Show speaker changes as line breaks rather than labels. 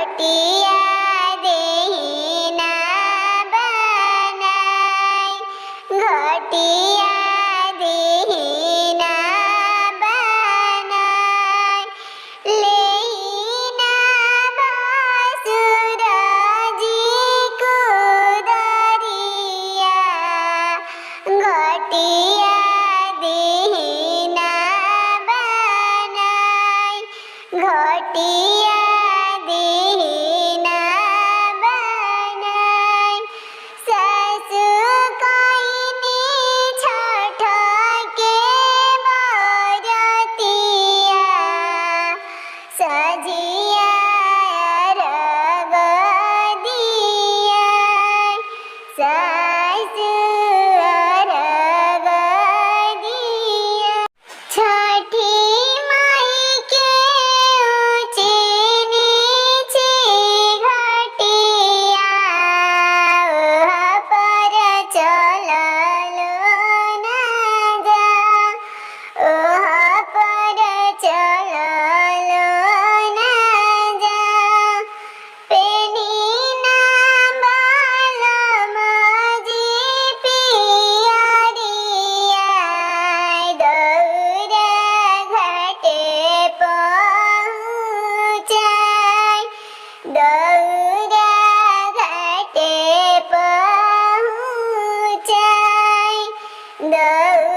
घटिया देहिना बनाय घटिया देहिना बनाय लेहिना भासुरजी कुदरिया घटिया देहिना बनाय घटिया देहिना बनाय सासु कइनी छठ के बरतिया सजिया अर्घ दियाय सासु अर्घ दियाय छठी माई के ऊँची नीची घटिया ओहा पर चललो न जा ओहा पर चललो न जा पेनिना बालमजी पियरिया दौरा घाटे पहुँचाय दौरा घाटे पहुँचाय दौरा